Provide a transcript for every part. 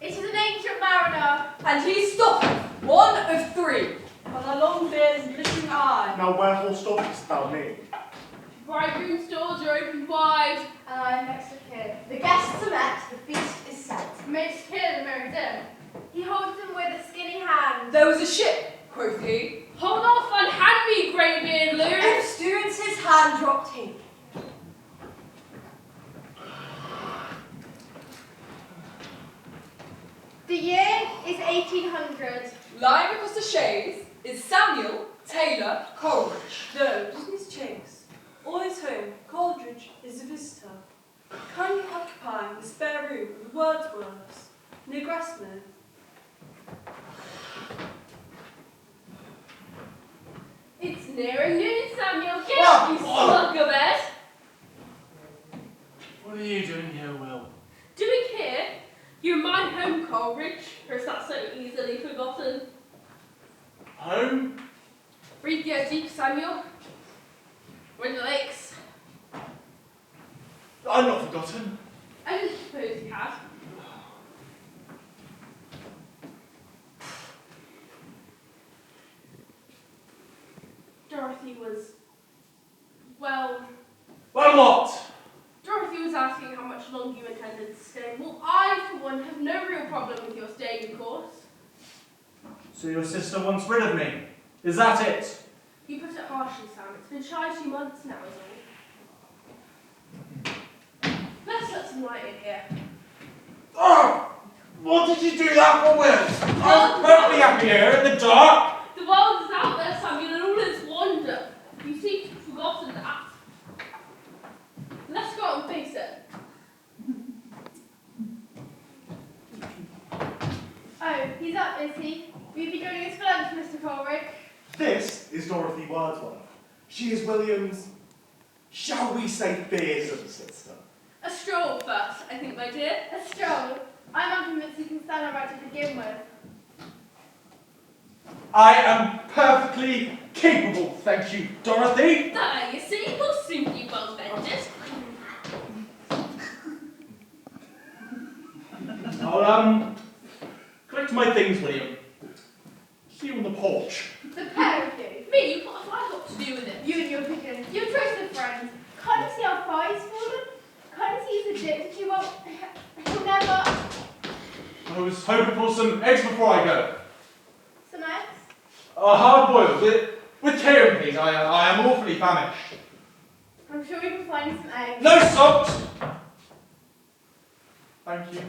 It is an ancient mariner, and he stoppeth, one of three. On a long beard and glittering eye. Now wherefore stoppest thou me? bridegroom's doors are opened wide, and I am next of kin. The guests are met, the feast is set. amidst kill and merry din. He holds them with a skinny hand. There was a ship, quoth he. Hold off and hand me, greybeard loon. And Stuart's his hand dropped he. The year is 1800. Lying across the chaise is Samuel Taylor Coleridge. No, business chase. All is home. Coleridge is a visitor. Kindly occupying the spare room of the Wordsworths, near Grassmere. It's nearing noon, Samuel. Get up, you slug of bed. What are you doing here, Will? Doing here? You're my home, Coleridge, or is that so easily forgotten? Home? Breathe your deep, Samuel. We're in the lakes. I'm not forgotten. I didn't suppose you had. Dorothy was, well, Well, what? Dorothy was asking how much longer you intended to stay. Well, I, for one, have no real problem with your staying, of course. So your sister wants rid of me? Is that it? You put it harshly, Sam. It's been shy 2 months now, is all. Let's let some light in here. Oh! What did you do that for, Will? I was perfectly happy here in the dark. The world is out there, Samuel, and all its wonder. You seem to have forgotten that. Let's go out and face it. Oh, he's up, is he? Will you be joining us for lunch, Mr. Coleridge? This is Dorothy Wordsworth. She is William's, shall we say, fearsome sister. A stroll first, I think, my dear. A stroll? I'm not convinced you can stand upright to begin with. I am perfectly capable, thank you, Dorothy. There, you see, you'll soon be well mended. I'll, collect my things, William. See you on the porch. The pair of you. Me? What have I got to do with it? You and your pigeon. You're trusted friends. Can't you see how far he's fallen? Can't you see he's addicted to you? Well, he'll never... I was hoping for some eggs before I go. Some eggs? Hard-boiled, with carrot, please. I am awfully famished. I'm sure we can find some eggs. No socks! Thank you.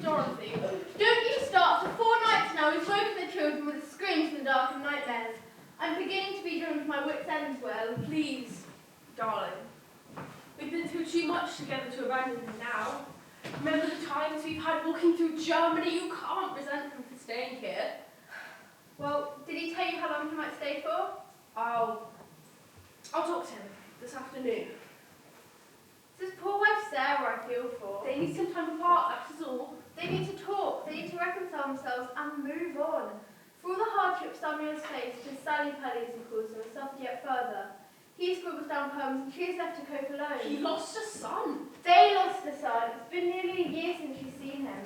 Dorothy, don't you start. For 4 nights now we've woken the children with screams in the dark and nightmares. I'm beginning to be driven to my wits' end, Will. Please, darling. We've been through too much together to abandon him now. Remember the times we've had walking through Germany? You can't resent him for staying here. Well, did he tell you how long he might stay for? I'll talk to him this afternoon. It's his poor wife Sarah I feel for. They need some time apart, that is all. They need to talk, they need to reconcile themselves and move on. For all the hardships Samuel has faced, his Sally Pelly as he calls them, has suffered yet further. He scribbles down poems and she is left to cope alone. He lost a son. They lost a son. It's been nearly a year since she's seen him.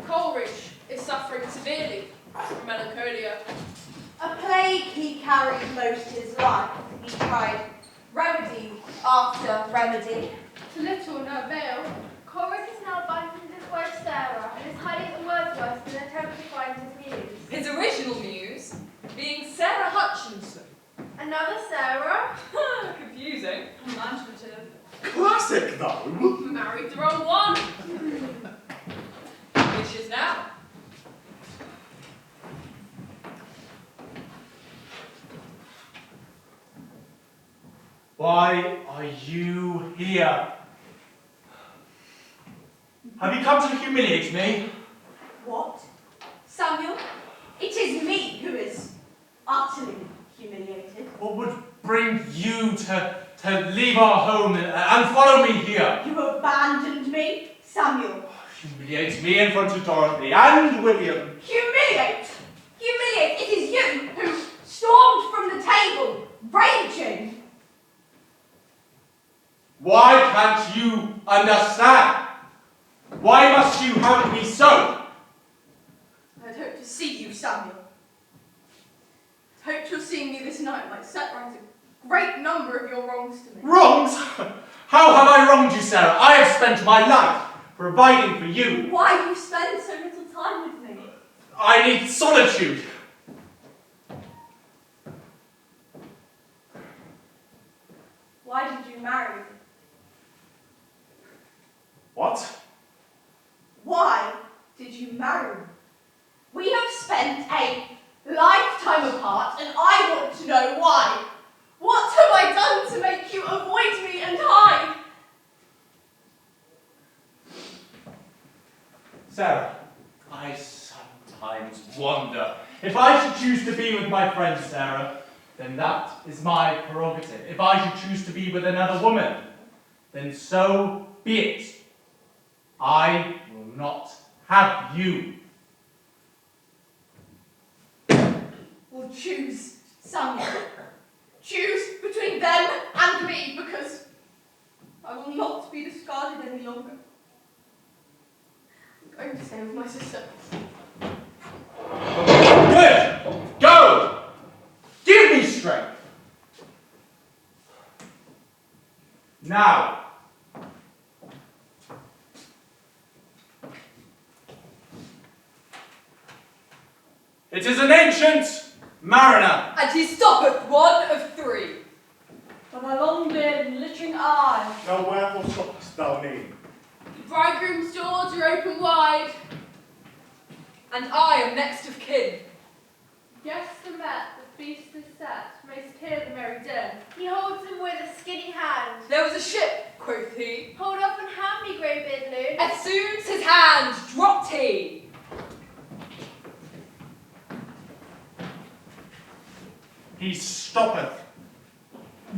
Coleridge is suffering severely from melancholia. carried most his life. He tried remedy after remedy. To little no avail. Coleridge has now abandoned his wife Sarah and is hiding at Wordsworth in an attempt to find his muse. His original muse being Sarah Hutchinson. Another Sarah? Confusing. Imaginative. Classic, though. Married the wrong one. Which is now. Why are you here? Have you come to humiliate me? What? Samuel? It is me who is utterly humiliated. What would bring you to leave our home and follow me here? You abandoned me, Samuel. Humiliate me in front of Dorothy and William. Humiliate! Humiliate! It is you who stormed from the table, raging. Why can't you understand? Why must you have me so? I'd hoped to see you, Samuel. I'd hoped you'll see me this night might set right a great number of your wrongs to me. Wrongs? How have I wronged you, Sarah? I have spent my life providing for you. Why do you spend so little time with me? I need solitude. Why did you marry me? What? Why did you marry me? We have spent a lifetime apart, and I want to know why. What have I done to make you avoid me and hide? Sarah, I sometimes wonder. If I should choose to be with my friend Sarah, then that is my prerogative. If I should choose to be with another woman, then so be it. I will not have you. Well, choose, Samuel. Choose between them and me, because I will not be discarded any longer. I'm going to stay with my sister. Good! Go! Give me strength! Now, it is an ancient mariner. And he stoppeth one of three. But my long beard and glittering eye. Now wherefore stoppest thou me? The bridegroom's doors are open wide. And I am next of kin. Guests are met, the feast is set. Mayst hear the merry din. He holds them with a skinny hand. There was a ship, quoth he. Hold off and hand me, grey-beard loon. As soon as his hand dropped he. He stoppeth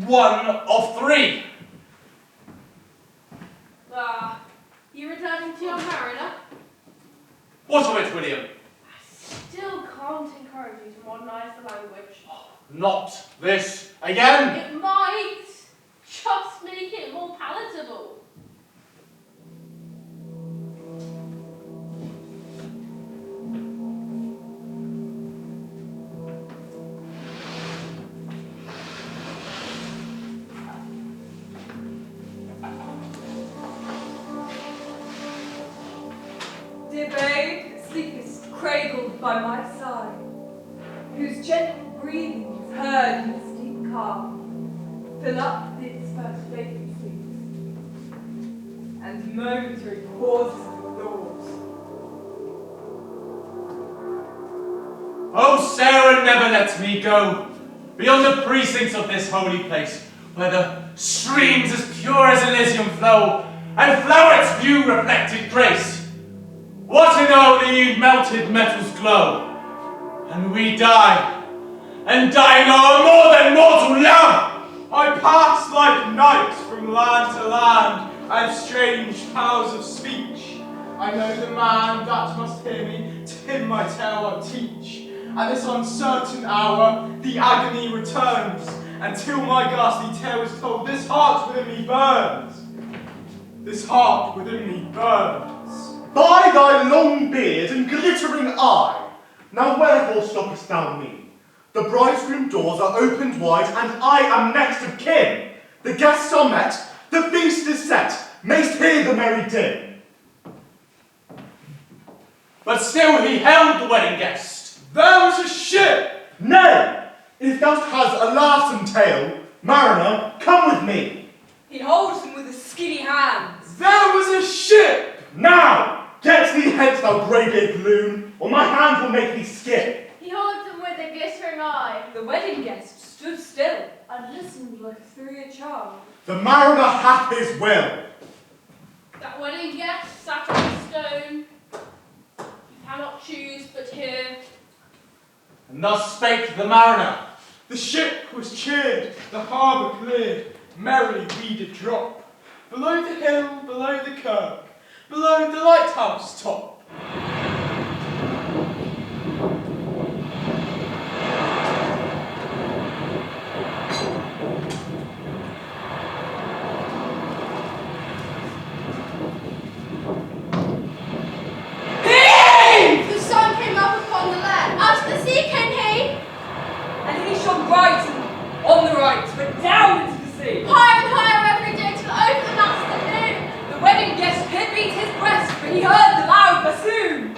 one of three. Ah, you returning to your mariner? What of it, William? I still can't encourage you to modernise the language. Not this again. It might just make it more palatable. Dear babe, that sleepest cradled by my side, whose gentle breathing is heard in the steep calm, fill up its first vacancies, and momentary pauses of thought. Oh, Sarah, never let me go beyond the precincts of this holy place, where the streams as pure as Elysium flow, and flowers view reflected grace. What in all the melted metals glow? And we die, and die in our more than mortal love. I pass like night from land to land, and strange powers of speech. I know the man that must hear me, to him my tale I'll teach. At this uncertain hour, the agony returns, until my ghastly tale is told, this heart within me burns. This heart within me burns. By thy long beard and glittering eye, now wherefore stoppest thou me? The bridegroom doors are opened wide, and I am next of kin. The guests are met, the feast is set. Mayst hear the merry din. But still he held the wedding guest. There was a ship! Nay, if thou hast a laughsome tale, mariner, come with me. He holds him with his skinny hands. There was a ship! Now, get thee hence, thou grey-beard loon, or my hand will make thee skip. He holds them with a glittering eye. The wedding guest stood still and listened like a 3-year child. The mariner hath his will. That wedding guest sat on a stone. You cannot choose but hear. And thus spake the mariner. The ship was cheered, the harbour cleared, merrily we did drop. Below the hill, below the kirk, below the lighthouse top. The sun came up upon the land. Out of the sea came he. And he shone bright and on the right, but down into the sea. Higher and higher every day till over the mast at noon. The wedding guest hit beat his breast, for he heard the loud bassoon.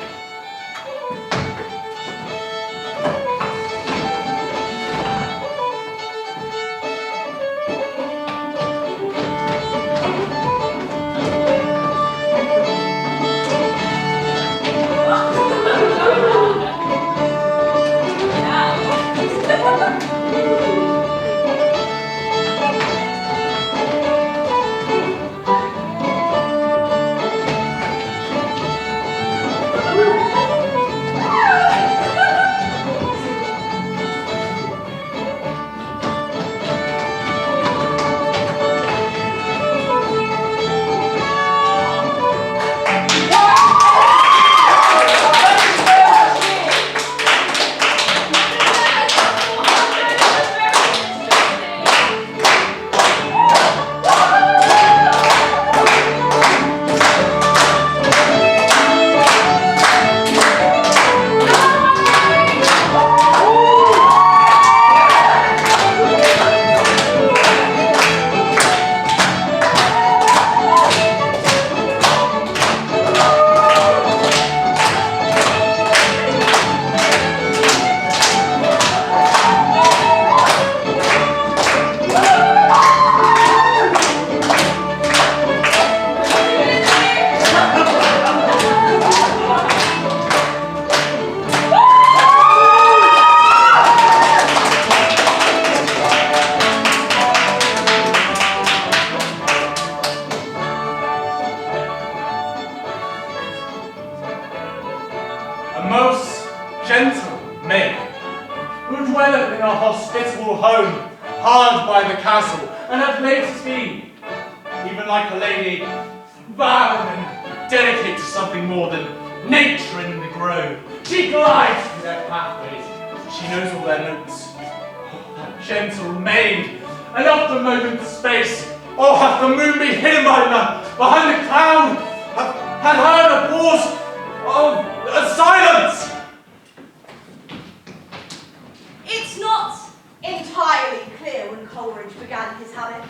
A most gentle maid, who dwelleth in a hospitable home, hard by the castle, and hath latest been, even like a lady, vowed and dedicate to something more than nature in the grove. She glides through their pathways, she knows all their notes. Oh, that gentle maid, and of the moment's space, oh, hath the moon been hidden behind the cloud, hath heard a pause of a silence. It's not entirely clear when Coleridge began his habit.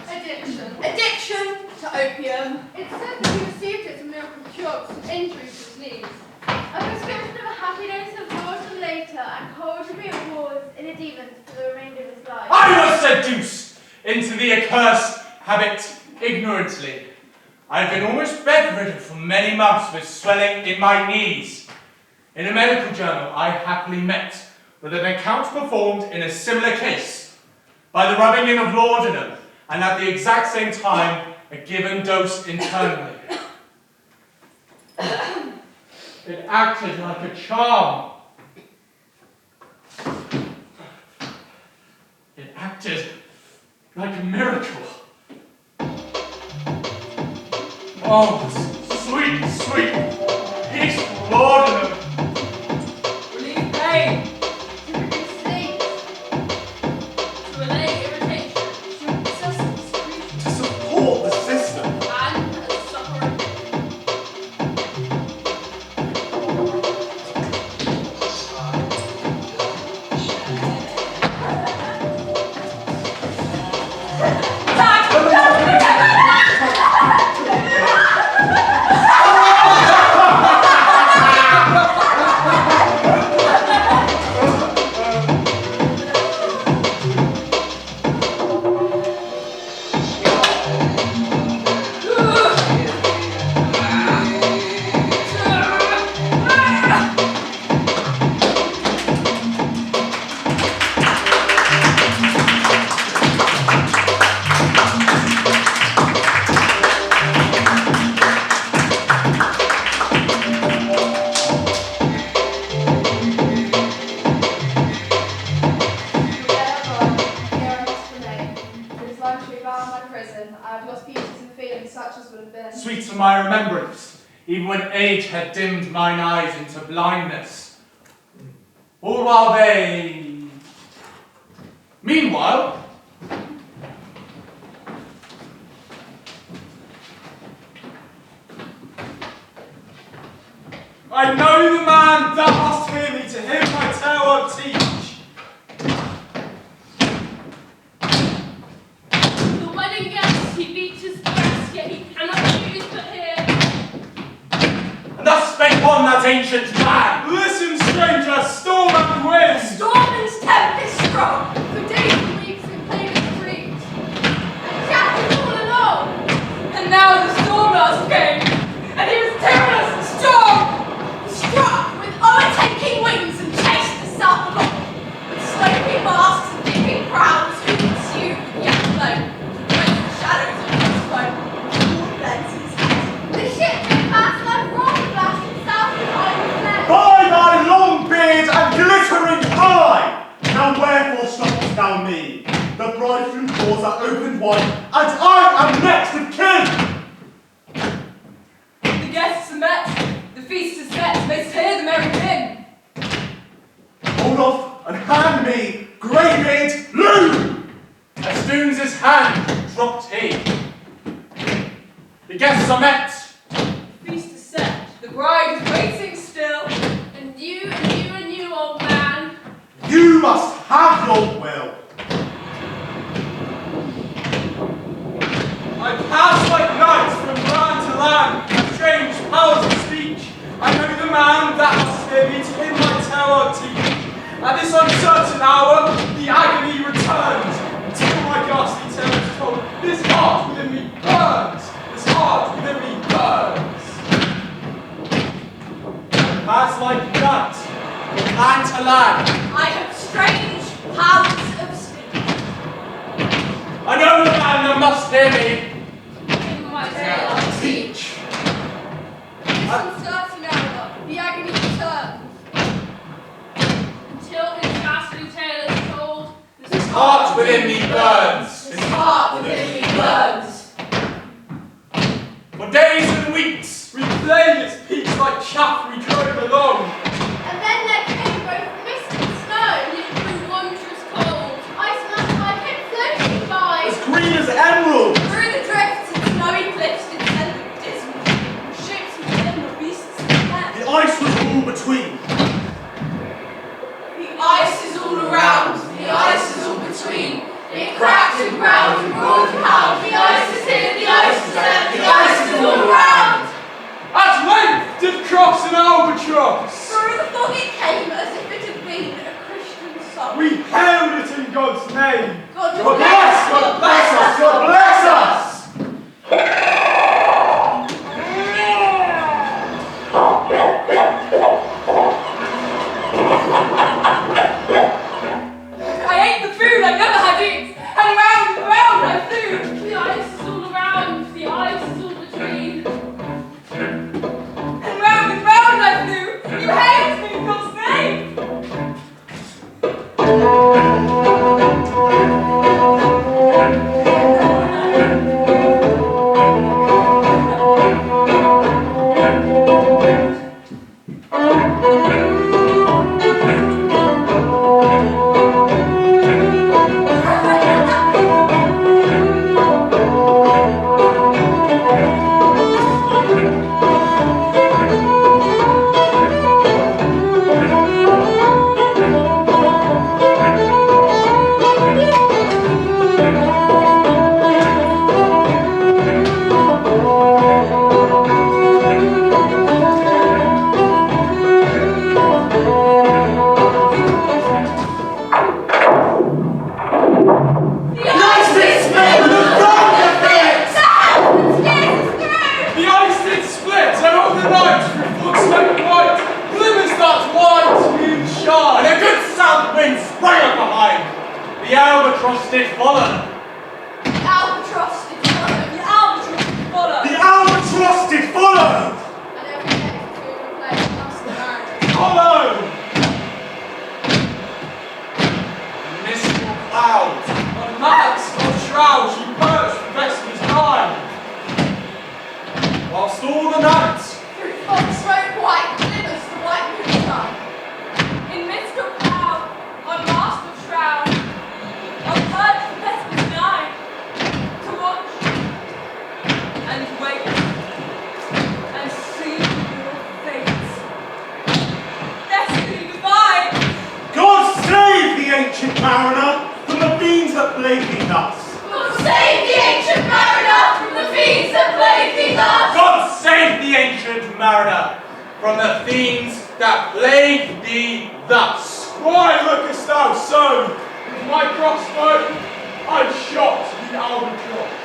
Addiction to opium. It's said that he received it as a miracle cure of some injuries to his knees. A prescription of a happiness of brought him later, and Coleridge would be awards in a demon for the remainder of his life. I was seduced into the accursed habit ignorantly. I have been almost bedridden for many months with swelling in my knees. In a medical journal, I happily met with an account performed in a similar case by the rubbing in of laudanum, and at the exact same time, a given dose internally. It acted like a charm. It acted like a miracle. Oh, sweet, sweet, peaceful laudanum. Relieve pain. To reduce sleep. To allay irritation. To excessive secretion. To support the system. And as suffering. as would have been. Sweet to my remembrance, even when age had dimmed mine eyes into blindness. All while they... Meanwhile, I know the man that must hear me, to him my tale I'll teach. The wedding guest, he beats his breast, yet he cannot choose but hear. and thus spake on that ancient man. Listen, stranger, storm and wind. Storm and tempest strong. For days and weeks in plain streets, and Jack is all alone. And now the storm last came, and he was tyrannous and strong. He struck with overtaking wings and chased the south along. With sloping masts and dipping prows, who pursued with the afterglow to break the shadows of the smoke. All blends his head. The ship did pass like rock blasting south of Iron By thy long beard and glittering eye! Now wherefore stoppest thou me? The bridegroom doors are opened wide, and I am next of kin! The guests are met, the feast is set, mayst hear the merry din. Hold off and hand me greybeard loom! As Stoons' hand dropped he. The guests are met. Feast is set, the bride is waiting still. And you, old man. You must have your will. I pass like nights from land to land, with strange powers of speech. I know the man that must hear me, to him my tale I'll teach. At this uncertain hour, the agony returns, until my ghastly tale is told. This heart within me burns, this heart within me burns. Pass like night, from land to land. I have strange powers of speech. I know the man that must hear me. In my tale I teach. This uncertain hour, the agony returns. Until his ghastly tale is told, His heart within me burns. His heart within me burns. For days and weeks, We played its peaks like chaff we drove along. and then there came both mist and snow, and it grew wondrous cold. Ice and I came floating by. As green as emerald! Through the drifts and snowy cliffs did send the dismal ships within the beasts of the The ice was all between. The ice is all around, the ice is all between. It cracks and ground and roars and howls. The ice is here, the ice is there, the ice is all around. At length did cross an albatross. Through the fog it came as if it had been a Christian song. We hailed it in God's name. God God bless! God bless us! God bless us! I ate the food I never had eat, and round I flew. The ice is all around, the ice is all between. And round I flew. You hailed me in God's name. The ice did split, and all the night through footstep white glimmers that white moonshine. and a good south wind sprang up behind. The albatross did follow. The albatross did follow. The albatross did follow. The albatross did follow! And every next food and play must learn. Follow! Mistful clouds. On mats or shrouds you perched for Vespers time. lost all the night. Through fog's road white glimmers the white moonshine. In mist or cloud, on mast or shroud, I've heard the vesper's night to watch and wait and see your fates. Destiny divine! God save the ancient mariner from the fiends that plague thee thus. God save the ancient mariner from the fiends that plague thee thus. God save the ancient mariner from the fiends that plague thee thus. Why lookest thou so? With my crossbow, I shot the albatross.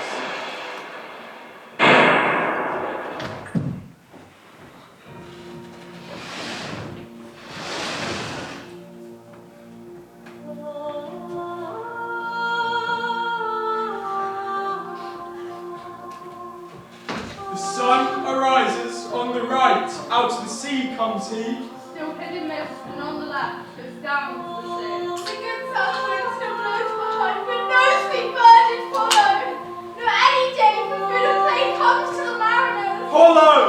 The sun arises on the right, out to the sea comes he. Still hidden mist, and on the left goes down to the sea. The good south wind still blows behind, but no sweet bird did follow. Nor any day for food and play comes to the mariners. Follow!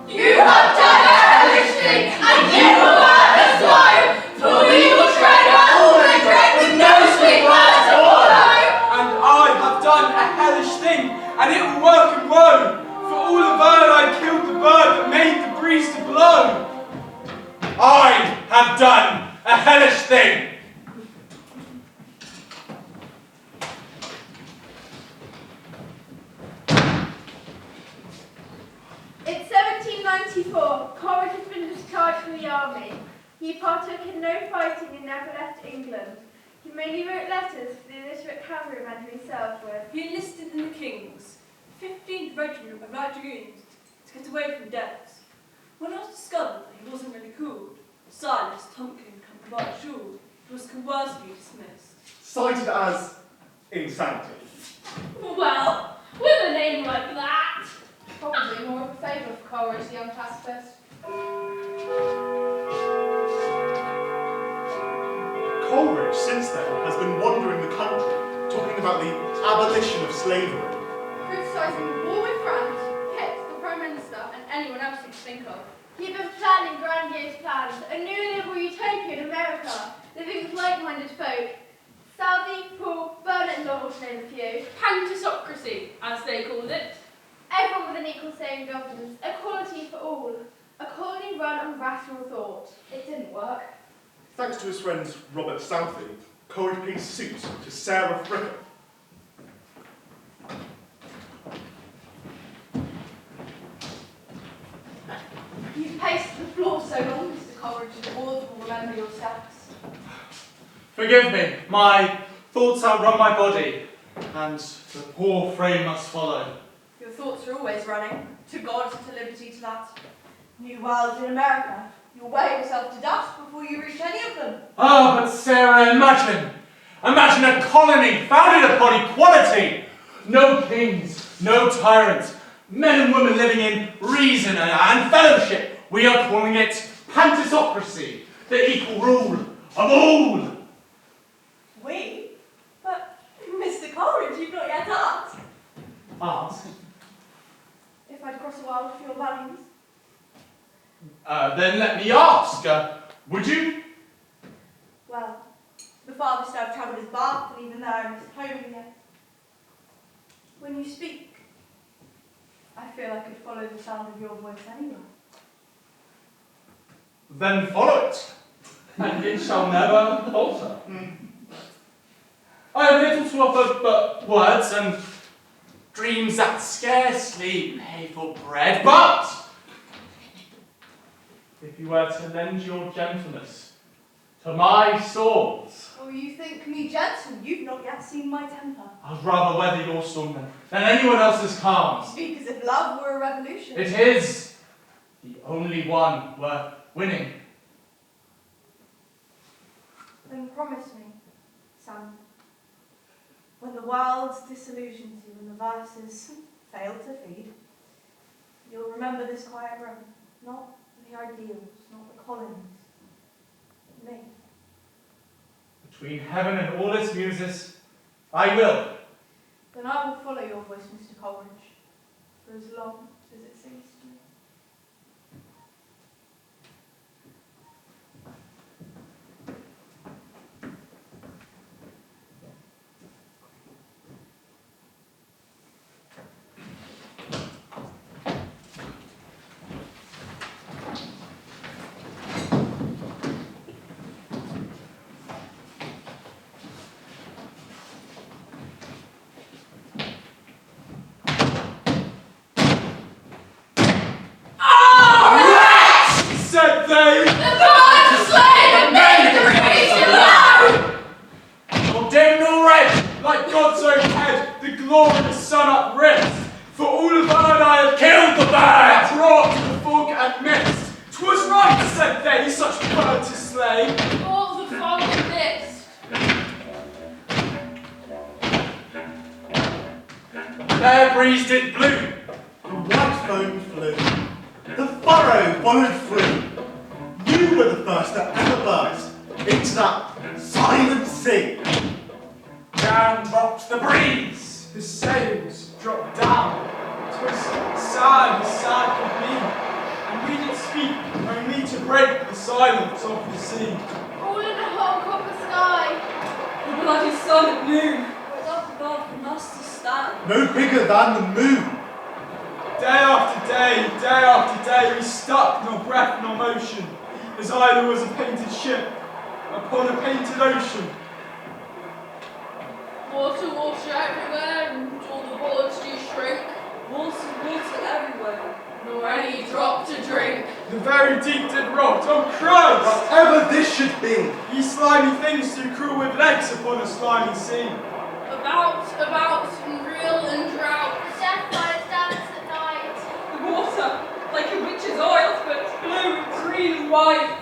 You have done a hellish thing, and you will earn us woe. For we will tread our all and dread with no sweet words to follow. And I have done a hellish thing, and it will work and woe. For all the bird I killed the bird that made the breeze to blow. I have done a hellish thing. It's 1794. Coleridge has been discharged from the army. He partook in no fighting and never left England. He mainly wrote letters for the illiterate cavalrymen who he served with. He enlisted in the King's 15th Regiment of Light Dragoons to get away from deaths. When it was discovered that he wasn't really called, Silas Tomkin by Shaw was coercively dismissed. Cited as insanity. Well, with a name like that, probably more of a favour for Coleridge, the young pacifist. Coleridge, since then, has been wandering the country, talking about the abolition of slavery. Criticising the war with France, Pitt, the Prime Minister, and anyone else you can think of. He'd been planning grandiose plans, a new liberal utopia in America, living with like-minded folk. Southey, Paul, Burnett Novel, to name a few. Pantisocracy, as they called it. Everyone with an equal say in governance, equality for all. A colony run on rational thought. It didn't work. Thanks to his friend Robert Southey, Coleridge paid suit to Sarah Fricker. You've paced the floor so long, Mr. Coleridge, the boards will remember your steps. Forgive me, my thoughts outrun my body, and the poor frame must follow. Your thoughts are always running. To God, to liberty, to that. New world in America. You'll wear yourself to dust before you reach any of them. Oh, but Sarah, imagine a colony founded upon equality. No kings, no tyrants, men and women living in reason and fellowship. We are calling it pantisocracy, the equal rule of all. We? But, Mr. Coleridge, you've not yet asked. Ask? If I'd cross a wild for your values. Then let me ask, would you? Well, the farthest I've travelled is Bath, and even there I missed home yet. When you speak, I feel I could follow the sound of your voice anywhere. Then follow it, and it shall never falter. I have little to offer but words and dreams that scarcely pay for bread, but if you were to lend your gentleness to my swords, Oh, you think me gentle? You've not yet seen my temper. I'd rather weather your storm than anyone else's You calm. speak as if love were a revolution. It is the only one worth winning. Then promise me, son, when the world disillusions you and the vices fail to feed, you'll remember this quiet room, not the ideals, not the colonies, but me. Between heaven and all its muses, I will. Then I will follow your voice, Mr. Coleridge, for as long as it seems to me. Said they, The gods are slain and made the creation loud! Nor dim nor red, like God's own head, the glorious sun uprist. For all of earth I have killed the that bird! brought to the fog and mist. 'Twas right, said they, such bird to slay. All the fog and mist. Fair breeze did bloom, The white foam flew. The furrow followed through. You were the first that ever burst into that silent sea. down dropped the breeze. The sails dropped down. 'Twas sad as sad could be. And we did speak only to break the silence of the sea. All in a whole copper sky. The bloody sun at noon was up above the master's stand. No bigger than the moon. Day after day, we stuck nor breath nor motion, as either was a painted ship upon a painted ocean. Water, water everywhere, and all the bullets do shrink. Water everywhere. Nor any drop to drink. The very deep did rot, oh Christ! Whatever this should be. Ye slimy things do crawl with legs upon a slimy sea. About, and reel and drought. The death fires dance at night. The water, like a witch's oil, but blue and green and white.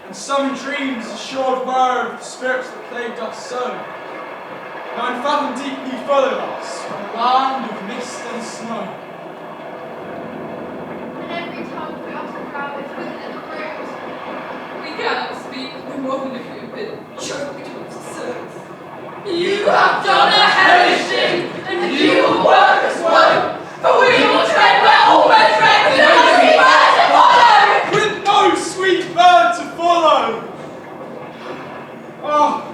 And some dreams assured were of the spirits that plagued us so. 9 fathom deep he followed us, from a land of mist and snow. And every tongue we utter proud is withered at the root. We cannot speak no more than if we had been choked with sins. You have done a hellish thing, and you will work us woe. For we will tread where all men tread, with no sweet bird to follow. With no sweet bird to follow! Oh,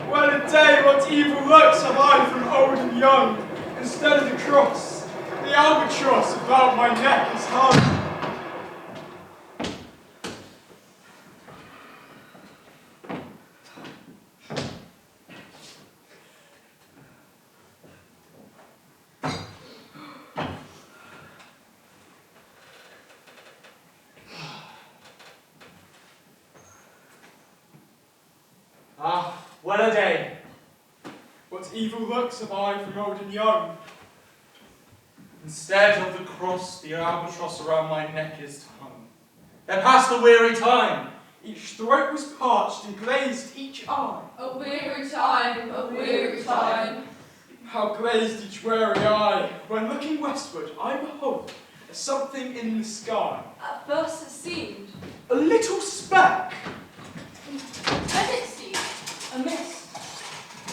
well a day, what evil looks have I from old and young. Instead of the cross, the albatross about my neck is hung. Ah, well a day. What evil looks have I from old and young. Instead of the cross, the albatross around my neck is hung. There passed a weary time. Each throat was parched and glazed each eye. A weary time, a weary time. How glazed each weary eye. When looking westward, I behold a something in the sky. At first it seemed A little speck. As it seems, a mist.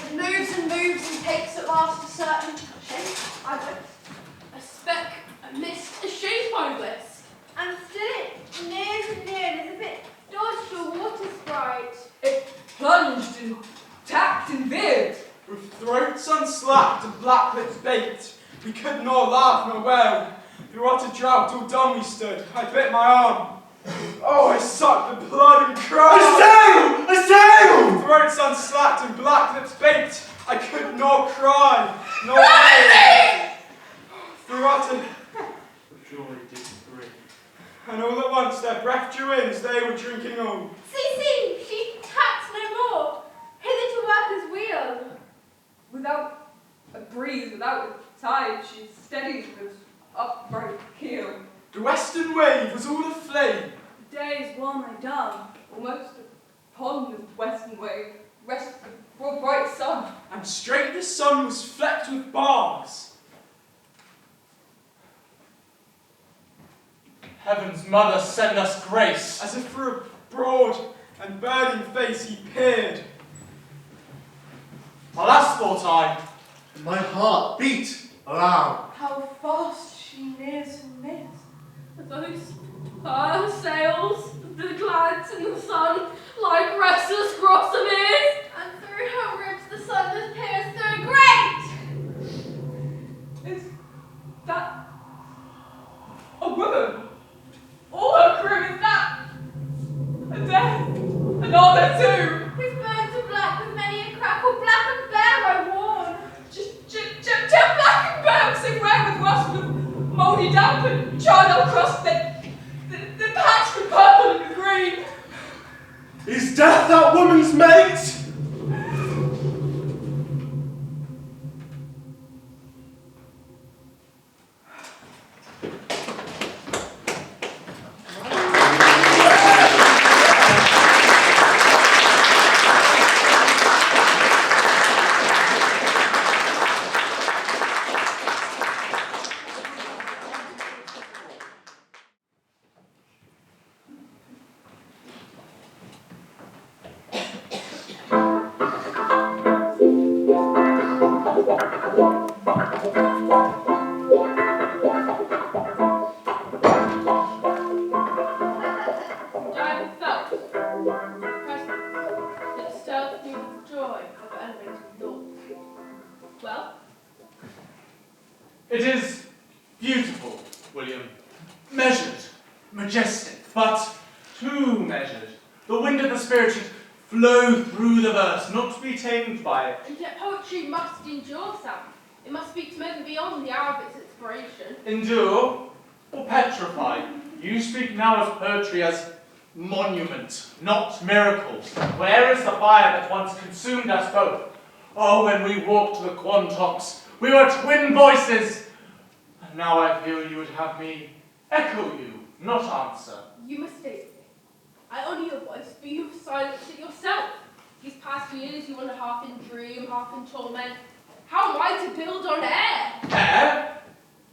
it moves and moves and takes at last a certain shape, I don't. A speck, a mist, a shape I bless. And still it nears and nears as if it dodged a water sprite. It plunged and tacked and veered. With throats unslacked and black lips baked, we could nor laugh nor wail. Through utter drought all dumb we stood. I bit my arm. Oh, I sucked the blood and cried. A sail! A sail! Throats unslacked and black lips baked, I could nor cry, nor wail. Through utter The joy did breathe. and all at once their breath drew in as they were drinking all. See, she tacks no more. Hither to work as wheel. Without a breeze, without a tide, she steadies with upright keel. The western wave was all aflame. The day is well nigh done, almost upon the western wave rests the broad bright sun. And straight the sun was flecked with bars. Heaven's mother, send us grace. As if through a broad and burning face he peered. Alas, thought I, My heart beat aloud. How fast she nears and missed. Those sails, the glads in the sun, like restless grossomeres, and through her ribs the sun does pierce so great. Is that a woman? All her crew is that? A death? Another too? His bones are black with many a crackle, black and bare I worn. Just black and bare, so where with rust, with mouldy damp and charnel crust, then patched with purple and with green. Is death that woman's mate? It is beautiful, William. Measured, majestic, but too measured. The wind of the spirit should flow through the verse, not to be tamed by it. And yet poetry must endure, Sam. It must speak to men beyond the hour of its inspiration. Endure or petrify? You speak now of poetry as monument, not miracle. Where is the fire that once consumed us both? Oh, when we walked the Quantocks, we were twin voices. And now I feel you would have me echo you, not answer. You mistake me. I honour your voice, but you have silenced it yourself. These past years you wander half in dream, half in torment. How am I to build on air? Air?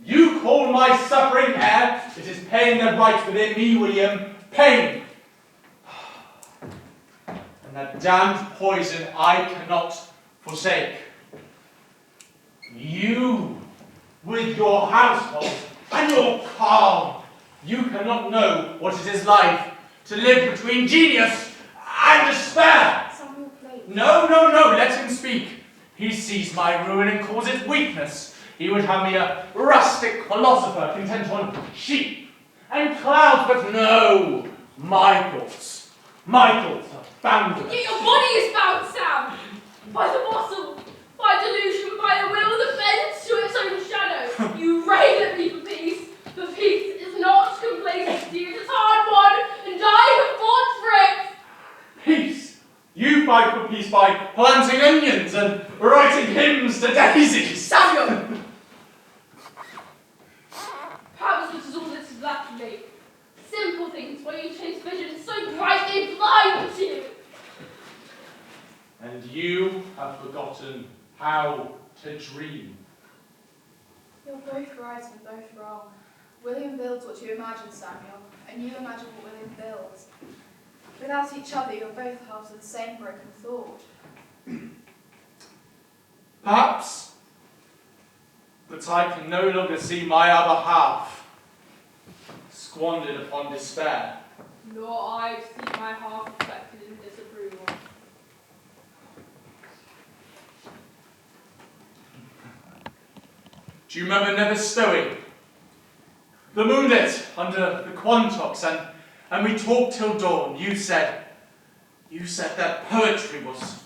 You call my suffering air? It is pain that writes within me, William. Pain. And that damned poison I cannot forsake. You, with your household and your calm, you cannot know what it is like to live between genius and despair. Samuel, please. No, let him speak. He sees my ruin and calls it weakness. He would have me a rustic philosopher content on sheep and clouds, but no, my thoughts are boundless. Yet your body is bound, Sam, by the muscle, by delusion, by a will that bends to its own shadow. You rave at me for peace, but peace is not complacency, it is hard-won, and I have fought for it. Peace? You fight for peace by planting onions and writing hymns to daisies. Samuel! Perhaps this is all that is left of me. Simple things where you chase visions so bright they blind you. And you have forgotten how to dream. You're both right and both wrong. William builds what you imagine, Samuel, and you imagine what William builds. Without each other, you're both halves of the same broken thought. Perhaps, but I can no longer see my other half squandered upon despair. Nor I see my heart reflected in disapproval. Do you remember Never Stowing? The moonlit under the Quantocks, and we talked till dawn. You said that poetry was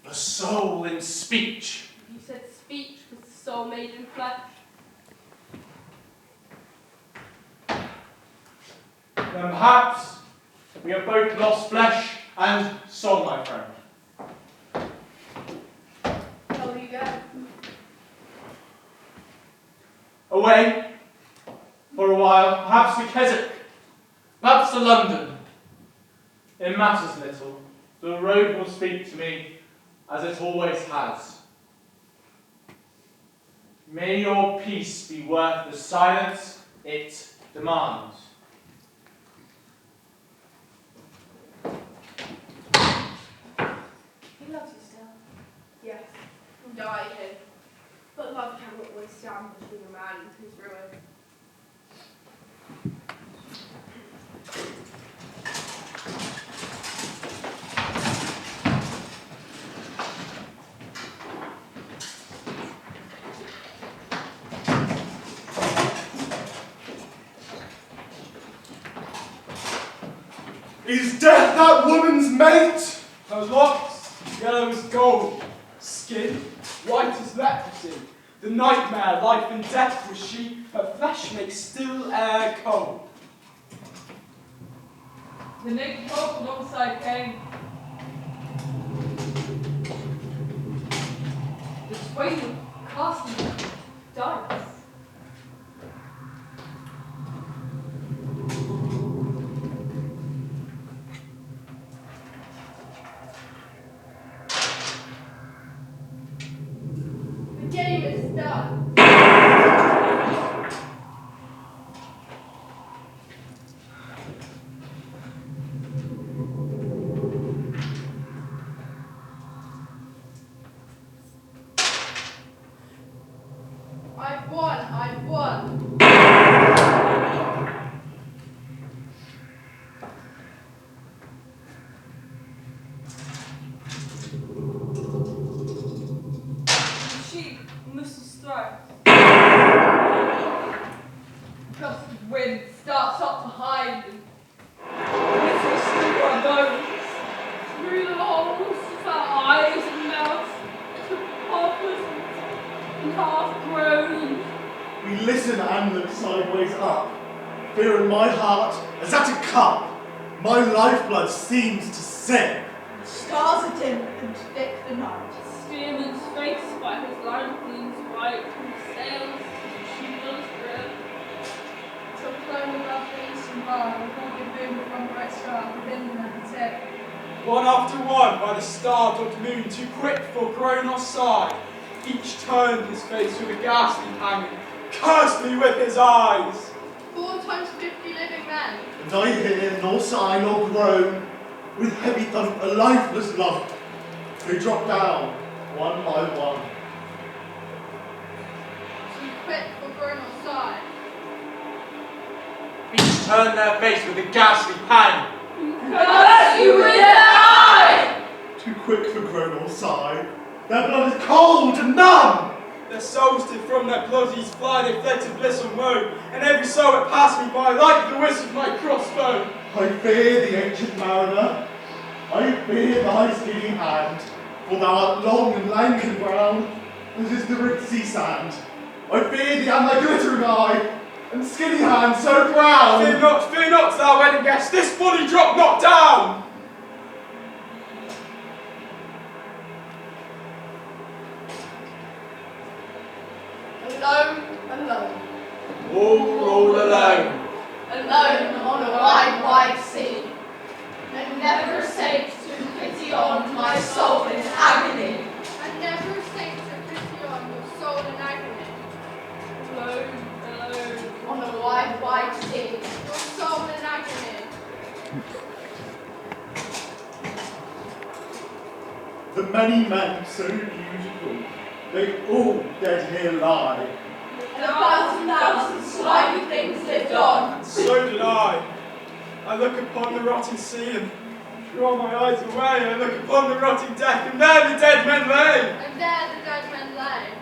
the soul in speech. You said speech was the soul made in flesh. Then perhaps we have both lost flesh and soul, my friend. Where will you go? Away for a while, perhaps to Keswick, perhaps to London. It matters little. The road will speak to me as it always has. May your peace be worth the silence it demands. He loves you still. Yes, and die him. But love cannot always stand between a man and his ruin. Is death that woman's mate? Her locks, yellow as gold, skin, white as leprosy. The nightmare, life and death was she, her flesh makes still air cold. The naked folk alongside came. The twain were casting dice. The game is done. I've won, I've won. She must strike. Gust of wind starts up behind and whistles through our bones, through the holes of our eyes and mouths, half listened and half groaned. We listen and look sideways up. Fear in my heart is at a cup. My lifeblood seems to sink. The stars are dim and thick the night. Steersman's face by his line gleams white, and sails she does drift. Till flown above the eastern bar, with all the boom of one bright star within them at the tip. One after one, by the star-dot moon, too quick for groan or sigh, each turned his face with a ghastly hanging, cursed me with his eyes. 4 times 50 living men. And I hear nor sigh nor groan. With heavy thump, a lifeless lump. They drop down, one by one. Too quick for groan or sigh. Each turn their face with a ghastly pang. Curse you with an eye! Too quick for groan or sigh. Their blood is cold and numb. Their souls did from their bodies fly, they fled to bliss or woe, and every soul that passed me by, like the whiz of my crossbow. I fear the ancient mariner. I fear thy skinny hand. For thou art long and lank and brown, as is the rich sea sand. I fear thee and thy glittering eye, and skinny hand so brown. Fear not, thou wedding guest, this body drop not down! Alone, alone. All alone. Alone on a wide, wide sea. And never a saint to pity on my soul in agony. And never a saint to pity on your soul in agony. Alone, alone. On a wide, wide sea. Your soul in agony. The many men so beautiful, they all dead here lie. And 1,000 slimy things lived on. So did I. I look upon the rotting sea and draw my eyes away. I look upon the rotting deck and there the dead men lay. And there the dead men lay.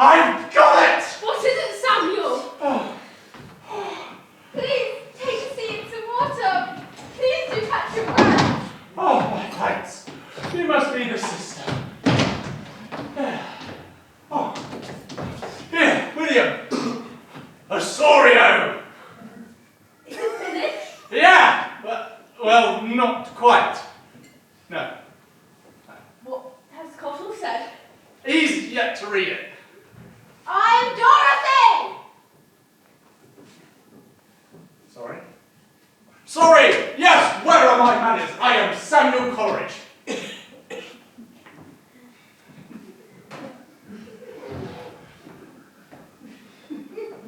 I've got it! What is it, Samuel? Please, take a seat in some water. Please do catch your breath. Oh, my thanks. You must be the sister. Oh. Here, William. Osorio! Is it finished? Yeah! Well, not quite. No. What has Cottle said? He's yet to read it. I am Dorothy! Sorry? Sorry! Yes, where are my manners? I am Samuel Coleridge.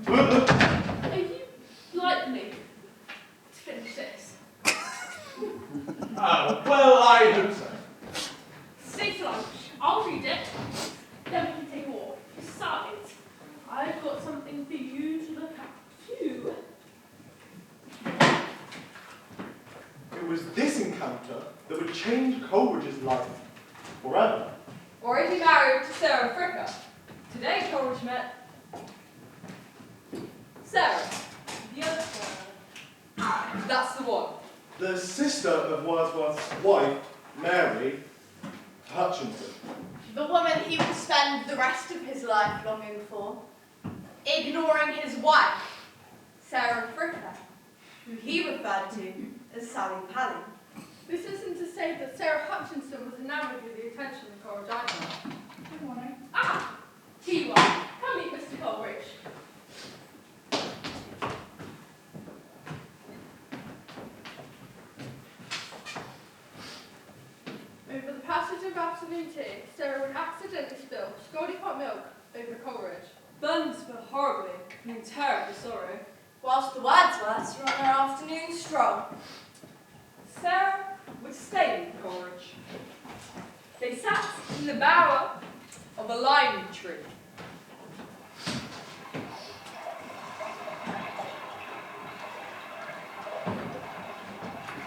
Are you like me to finish this? Well, I hope so. Stay for lunch. I'll read it. Then we can take a walk. Besides, I've got something for you to look at too. It was this encounter that would change Coleridge's life forever. Or is he married to Sarah Fricker? Today Coleridge met Sarah, the other Sarah. That's the one. The sister of Wordsworth's wife, Mary Hutchinson. The woman he would spend the rest of his life longing for, ignoring his wife, Sarah Fricker, who he referred to as Sally Pally. This isn't to say that Sarah Hutchinson was enamored with the attention of Coleridge either. Good morning. Ah! Here you are. Come meet Mr. Coleridge. Over the passage of afternoon tea, Sarah would accidentally spill scalding hot milk over Coleridge. Buns were horribly and terribly sorry. Whilst the Wordsworths were on their afternoon stroll. Sarah would stay with Coleridge. They sat in the bower of a lime tree.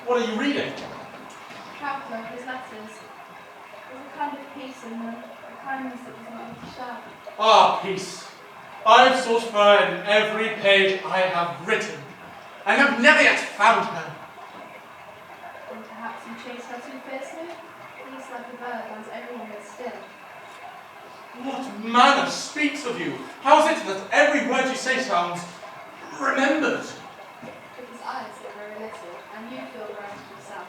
What are you reading? Chapter of his letters. There's a kind of peace in them, a kindness that was not to share. Ah, peace. I've sought for her in every page I have written, and have never yet found her. And perhaps you chase her too fiercely? Peace like a bird lies everywhere still. What manner speaks of you? How is it that every word you say sounds remembered? Because I say very little, and you feel very to yourself.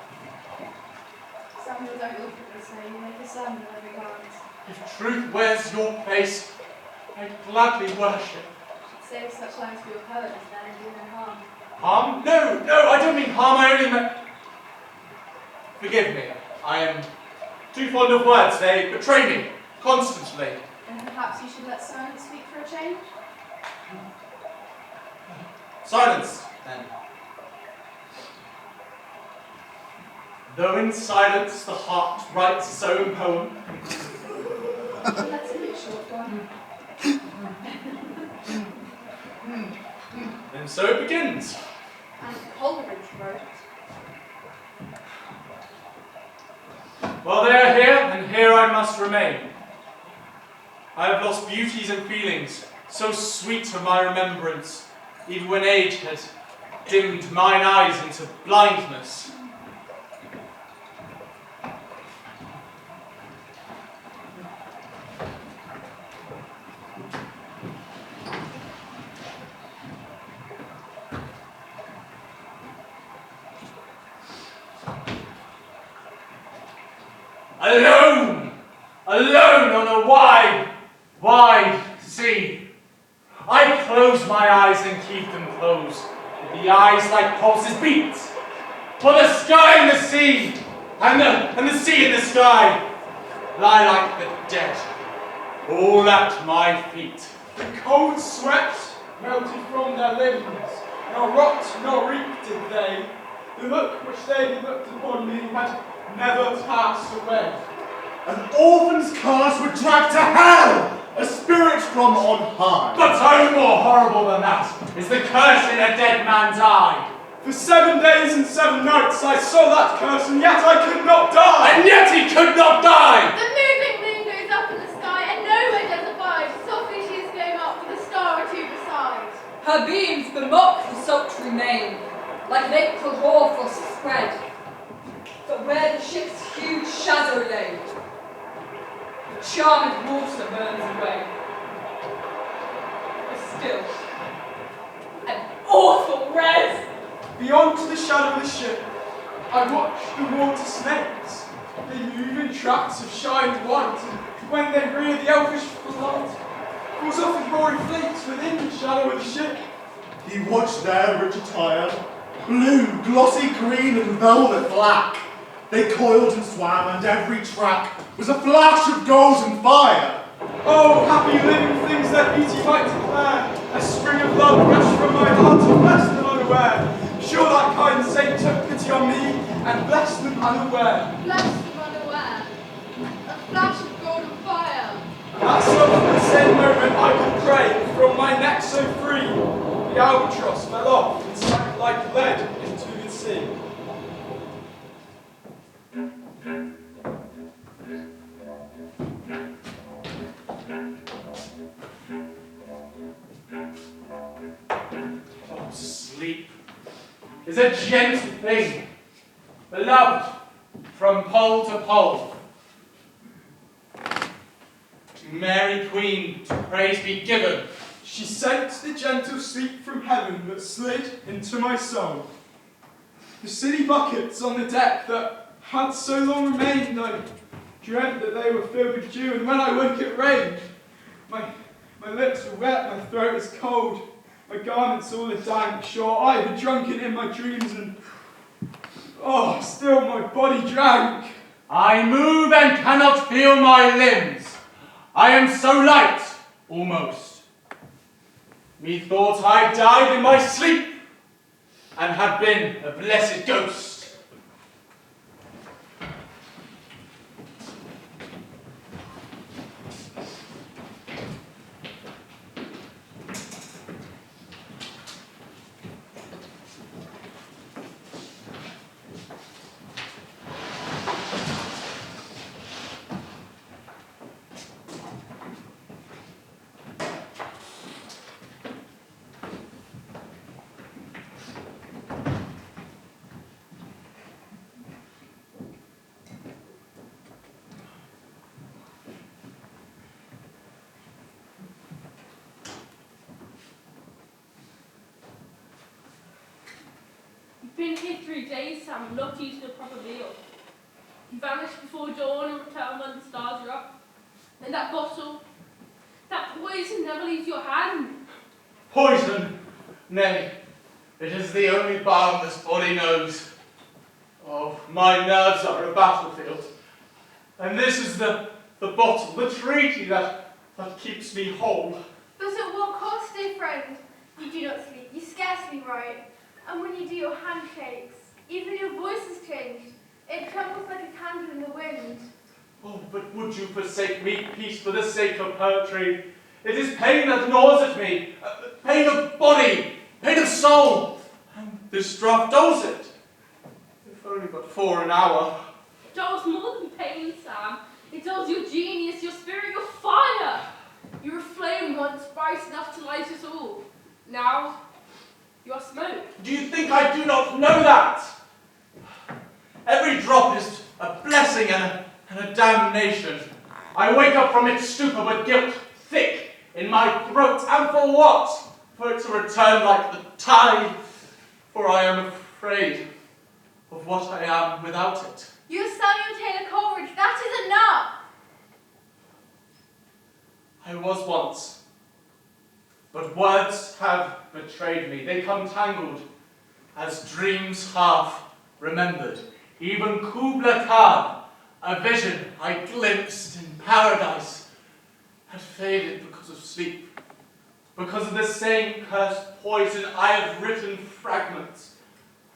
Samuel, don't look at this way, you make a sermon of every glance. If truth wears your face, I'd gladly worship. Save such lines for your poet as then and do no harm. Harm? No, I don't mean harm, I only meant... Forgive me, I am too fond of words, they betray me, constantly. Then perhaps you should let silence speak for a change? Silence, then. Though in silence the heart writes its own poem. Let's make a short one. And so it begins. And Coleridge wrote. Well, they are here, and here I must remain. I have lost beauties and feelings, so sweet to my remembrance, even when age had dimmed mine eyes into blindness. Alone on a wide sea. I close my eyes and keep them closed, with the eyes like pulses beat. For the sky and the sea, and the sea and the sky, lie like the dead, all at my feet. The cold sweat melted from their limbs, nor rot nor reek did they. The look which they had looked upon me had never passed away. An orphan's curse would drag to hell a spirit from on high. But oh, more horrible than that is the curse in a dead man's eye. For 7 days and 7 nights I saw that curse, and yet I could not die. And yet he could not die. The moving moon goes up in the sky, and nowhere does abide. Softly she is going up with a star or two beside. Her beams bemock the sultry main, like an April hoarfrost spread. But where the ship's huge shadow lay, the charmed water burns away. But still, an awful red. Beyond to the shadow of the ship, I watched the water snakes. They move in tracts of shined white, and when they rear the elfish flood, falls off in roaring flakes within the shadow of the ship. He watched their rich attire, blue, glossy green, and velvet black. They coiled and swam, and every track was a flash of gold and fire. Oh, happy living things their beauty might declare. A spring of love rushed from my heart and blessed them unaware. Sure that kind saint took pity on me and blessed them unaware. Blessed them unaware. A flash of golden fire. At the same moment I could pray, from my neck so free, the albatross fell off and sank like lead into the sea. Oh, sleep is a gentle thing, beloved from pole to pole. To Mary Queen, to praise be given. She sent the gentle sleep from heaven that slid into my soul. The silly buckets on the deck that had so long remained, I dreamt that they were filled with dew, and when I woke it rained. My lips were wet, my throat is cold, my garments all are dank. Sure, I had drunken in my dreams, and oh, still my body drank. I move and cannot feel my limbs. I am so light, almost. Methought I died in my sleep, and had been a blessed ghost. 3 days, Sam, and not eaten a proper meal. You vanish before dawn and return when the stars are up. And that bottle, that poison never leaves your hand. Poison? Nay, it is the only balm this body knows. Oh, my nerves are a battlefield. And this is the bottle, the treaty that keeps me whole. But at what cost, dear friend? You do not sleep, you scarcely write. And when you do your handshakes, even your voice has changed. It trembles like a candle in the wind. Oh, but would you forsake me, peace, for the sake of poetry? It is pain that gnaws at me, pain of body, pain of soul, and this draught dulls it. If only but for an hour. It does more than pain, Sam. It does your genius, your spirit, your fire. You were a flame once, bright enough to light us all. Now, you are smoke. Do you think I do not know that? Every drop is a blessing and a damnation. I wake up from its stupor with guilt thick in my throat, and for what? For it to return like the tide, for I am afraid of what I am without it. You have Samuel Taylor Coleridge, that is enough! I was once, but words have betrayed me. They come tangled as dreams half remembered. Even Kubla Khan, a vision I glimpsed in paradise, had faded because of sleep. Because of the same cursed poison, I have written fragments,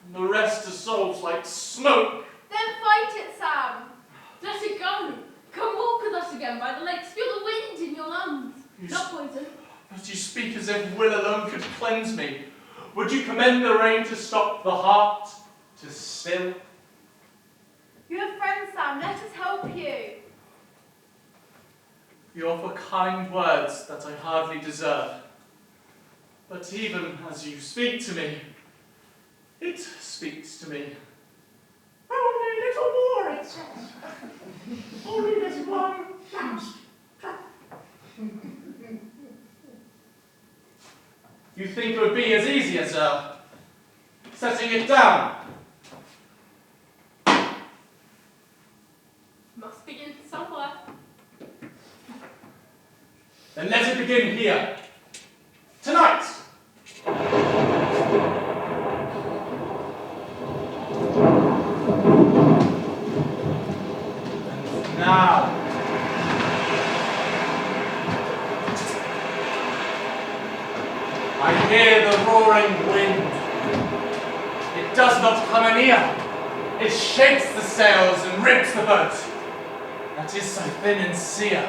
and the rest dissolves like smoke. Then fight it, Sam! Let it go. Come walk with us again by the lakes. Feel the wind in your lungs. Not poison. But you speak as if will alone could cleanse me. Would you commend the rain to stop the heart, to still? You have friends, Sam, let us help you. You offer kind words that I hardly deserve. But even as you speak to me, it speaks to me. Only a little more, it says. Only this one last drop. You think it would be as easy as setting it down? Must begin somewhere. Then let it begin here. Tonight. And now. I hear the roaring wind. It does not come anear. It shakes the sails and rips the boat. That is so thin and sere.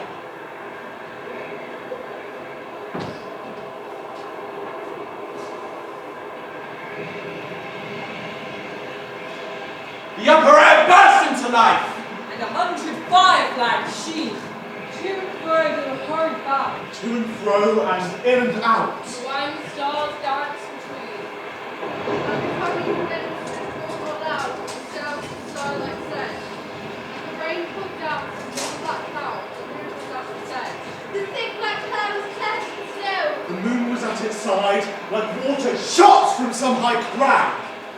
The upper air bursts into life. And 100 fireflies sheen, to and fro in a hurried bound. To and fro and in and out. The wine stars dance between. I'm coming to let us roar loud, and down to the starlight set. The rain poured down from the black cloud, the moon was at its edge. The thick black cloud was cleft and still. The moon was at its side, like water shot from some high crag.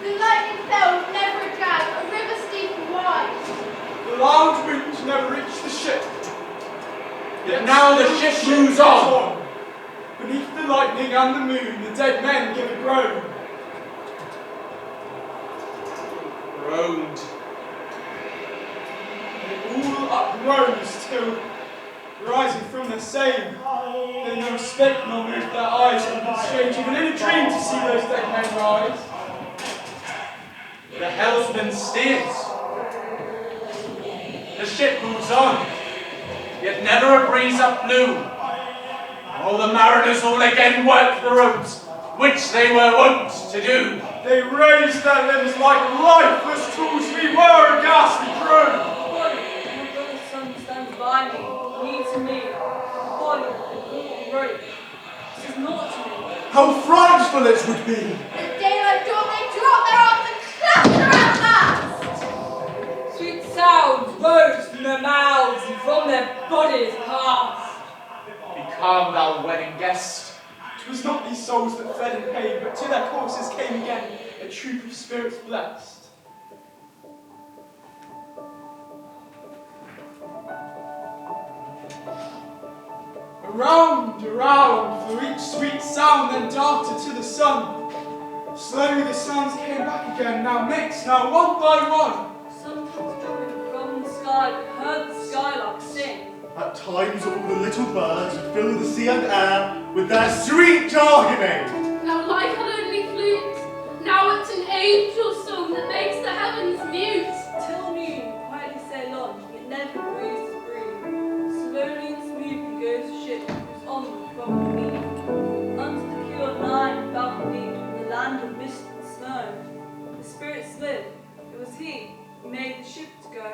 The lightning fell with never a drag, a river steep and wide. The loud winds never reached the ship. Yet now the ship moves on. Beneath the lightning and the moon, the dead men give a groan. Groaned. They all uprose till, rising from the same, they never spake nor moved their eyes, and it was strange even in a dream to see those dead men rise. The helmsman steers. The ship moves on, yet never a breeze up blew. All the mariners all again work the ropes, which they were wont to do. They raised their limbs like lifeless tools. We were a ghastly crew. My brother's son stands by me, knee to me, body and rope. This is not to me. How frightful it would be. The daylight dawn, they drop their arms and clatter at last. Sweet sounds rose from their mouths and from their bodies passed. Be calm, thou wedding guest. 'Twas not these souls that fed in pain, but to their corpses came again a troop of spirits blessed. Around, around flew each sweet sound, then darted to the sun. Slowly the sounds came back again, now mixed, now one by one. Sometimes dropping from the sky, we heard the skylark sing. At times all the little birds would fill the sea and air with their sweet jargoning. Now life had only flute, now it's an angel song that makes the heavens mute. Till noon, quietly sail on, yet never breathes to breathe. Slowly and smoothly goes the ship, who's onward from the mead. Unto the pure line Falmouth in the land of mist and snow. The spirits live, it was he who made the ship to go.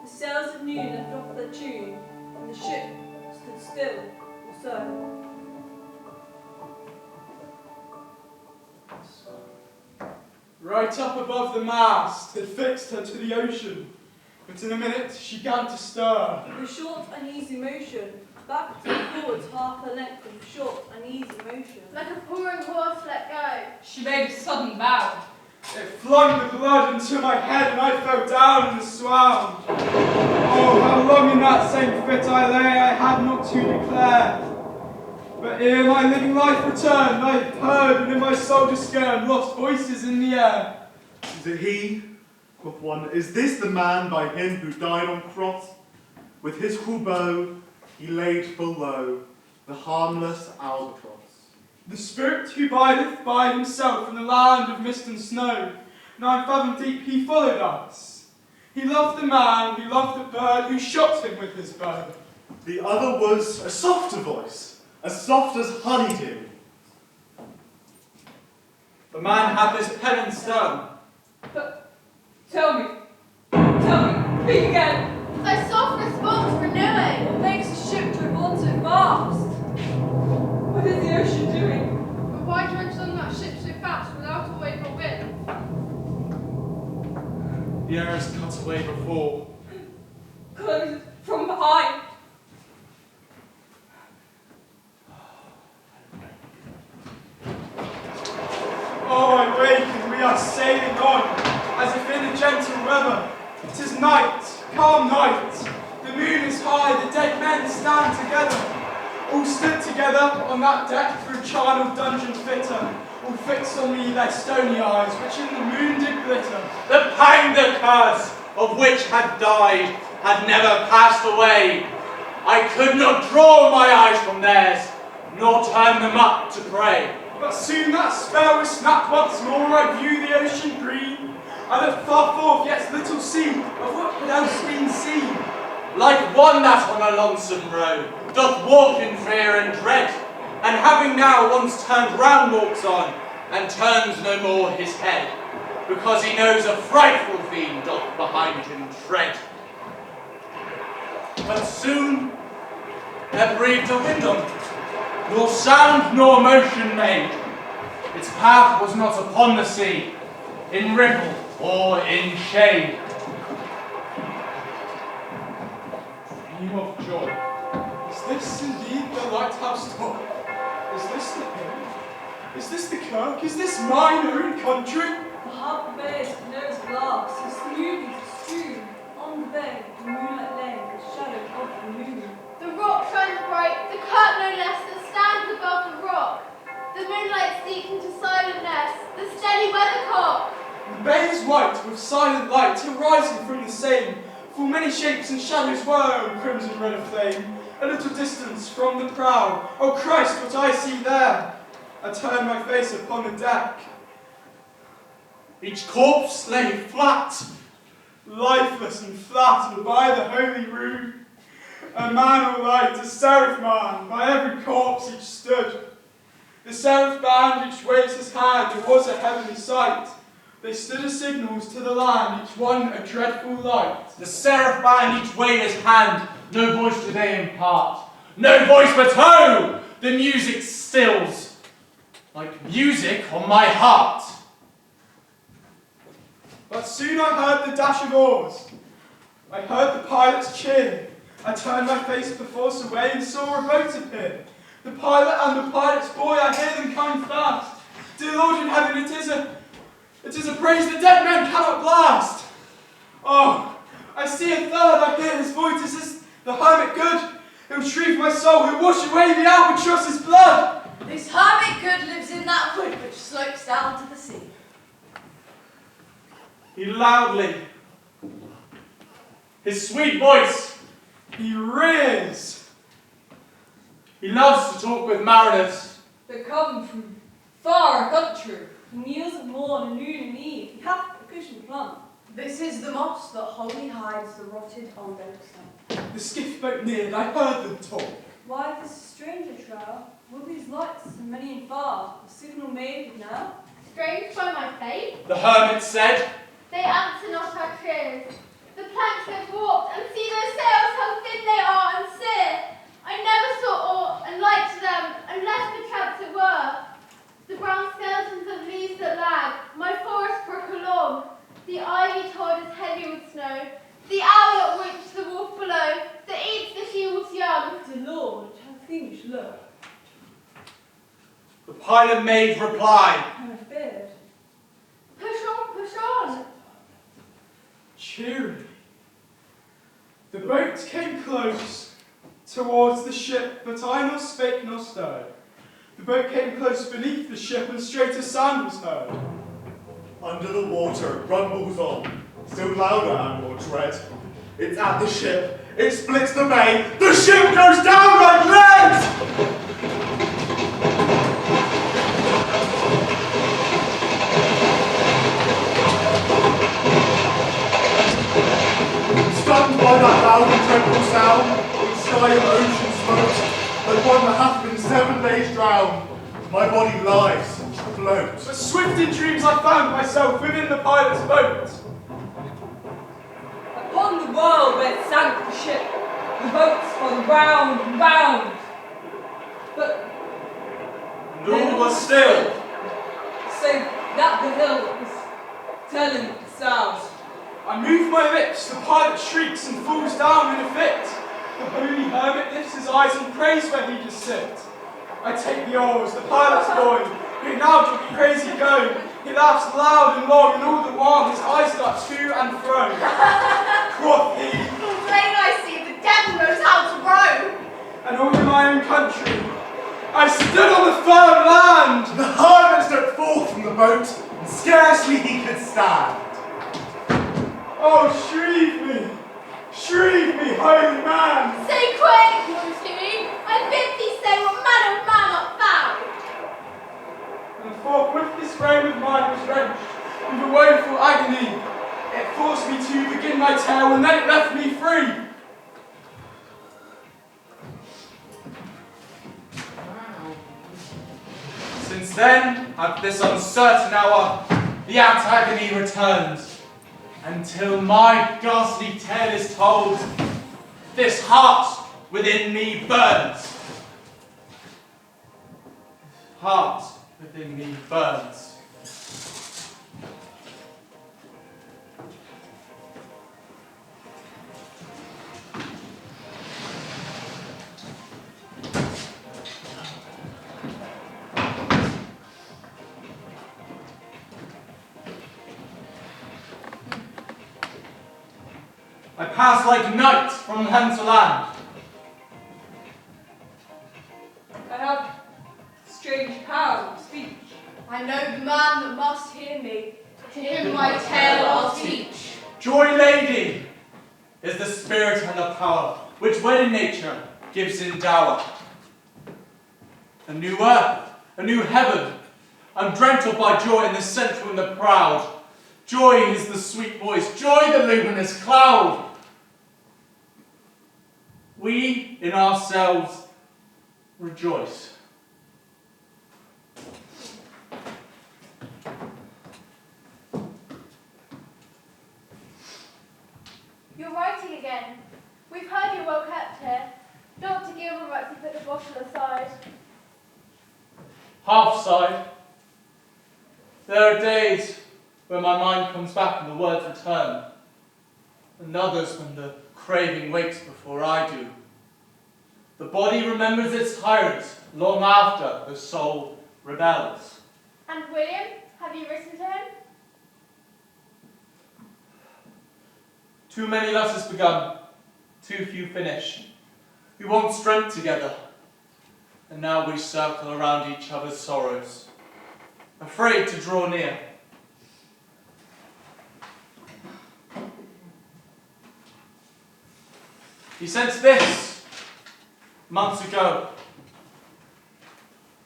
The sails at noon left off their tune, and the ship stood still, or so. Right up above the mast had fixed her to the ocean, but in a minute she began to stir. With a short, uneasy motion, backwards and forwards half her length with a short, uneasy motion. Like a pouring horse let go. She made a sudden bound. It flung the blood into my head and I fell down in the swound. Oh, how long in that same fit I lay, I had not to declare. But ere my living life returned, I heard and in my soul discerned lost voices in the air. Is it he? Quoth one, is this the man by him who died on cross? With his cruel bow he laid full low the harmless albatross. The spirit who bideth by himself in the land of mist and snow, 9 fathom deep he followed us. He loved the man, he loved the bird, who shot him with his bow. The other was a softer voice, as soft as honeydew. The man had this penance done. But tell me, speak again. A soft response renewing. What makes the ship drift on so fast? What is the ocean doing? But why dredge on that ship so fast without a wave or wind? The air is cut away before. Close from behind. Oh, I wake and we are sailing on, as if in a gentle weather. 'Tis night, calm night. The moon is high, the dead men stand together. All stood together on that deck through charnel dungeon fitter. All fixed on me their stony eyes, which in the moon did glitter. The pang, the curse of which had died, had never passed away. I could not draw my eyes from theirs, nor turn them up to pray. But soon that spell was snapped once more. I view the ocean green. I look far forth, yet little see of what had else been seen. Like one that on a lonesome road doth walk in fear and dread, and having now once turned round walks on, and turns no more his head, because he knows a frightful fiend doth behind him tread. But soon there breathed a wind on, nor sound nor motion made. Its path was not upon the sea, in ripple or in shade. Dream of joy. Is this indeed the lighthouse top? Is this the hill? Is this the kirk? Is this mine own country? The harbour bay is clear as glass, so smooth as strewn. On the bay, the moonlight lay, the shadow of the moon. The rock shines bright, the kirk no less that stands above the rock. The moonlight seeks into silentness, the steady weathercock. The bay is white with silent light arising from the same. Full many shapes and shadows whirl, crimson red of flame. A little distance from the prow, oh Christ, what I see there! I turn my face upon the deck. Each corpse lay flat, Lifeless and flattened by the holy rood. A man all light, a seraph man, by every corpse each stood. The seraph band each waved his hand, it was a heavenly sight. They stood as signals to the land, each one a dreadful light. the seraph band each wave his hand, no voice do they impart. No voice but oh, the music stills, like music on my heart. But soon I heard the dash of oars. I heard the pilot's cheer. I turned my face perforce away and saw a boat appear. The pilot and the pilot's boy, I hear them coming fast. Dear Lord in heaven, it is a praise the dead man cannot blast. Oh, I see a third, I hear his voice. Is this the hermit good? Who'll retrieve my soul, who'll wash away the albatross's blood. This hermit good lives in that wood which slopes down to the sea. He loudly, his sweet voice, He rears. he loves to talk with mariners. That come from far country. He kneels at morn and noon and eve. He hath a cushion plump. This is the moss that wholly hides the rotted old oak stump. The skiff boat neared, I heard them talk. Why this stranger trail? Will these lights and many and far? The signal made now? Strange by my faith, The hermit said, they answer not our cheers. The planks that warped, and see those sails how thin they are and sere. I never saw aught and like to them, unless perchance it were the brown skeletons of leaves that lag, my forest brook along, the ivy told is heavy with snow, the owl at which the wolf below, that eats the she-wolf's young. The Lord hath finished low. the pilot made reply, And I feared. Push on, push on. Cheerily. The boat came close towards the ship, but I nor spake nor stirred. The boat came close beneath the ship, and straight a sound was heard. Under the water, rumbles on, still louder and more dread. It's at the ship, it splits the main, the ship goes down like lead! Stunned by that loud and dreadful sound, which sky and ocean smote, like one that hath been 7 days drowned, my body lies afloat. But swift in dreams I found myself within the pilot's boat. Upon the world where sank the ship, the boat spun round and round. But and all was still. save that the hill was telling the sound. I move my lips, the pilot shrieks and falls down in a fit. The holy hermit lifts his eyes and prays where he just sit. I take the oars, the pilot's going, he now to be crazy going. He laughs loud and long, and all the while his eyes dart to and fro. Quoth he, Plain I see, the devil knows how to row. and all in my own country, I stood on the firm land. The hermit stepped forth from the boat, and scarcely he could stand. Oh, shrieve me, holy man. Say quick, moves he. I bid thee say what manner of man art thou? And forthwith this frame of mine was wrenched with a woeful agony. It forced me to begin my tale, and then it left me free. Since then, at this uncertain hour, the agony returns, until my ghastly tale is told, this heart within me burns. Heart within me burns. I pass like night from land to land. I have strange power of speech. I know the man that must hear me. To him my tale I'll teach. Joy Lady is the spirit and the power which wedded nature gives in dower. A new earth, a new heaven, I'm dreamt of by joy in the central and the proud. Joy is the sweet voice, joy the luminous cloud. We in ourselves rejoice. You're writing again. We've heard you're well kept here. Dr. Gilman writes to put the bottle aside. Half side. There are days when my mind comes back and the words return, and others when the craving wakes before I do. The body remembers its tyrant long after the soul rebels. And William, have you written to him? Too many letters begun, too few finished. We once drank together, and now we circle around each other's sorrows, afraid to draw near. He sent this months ago.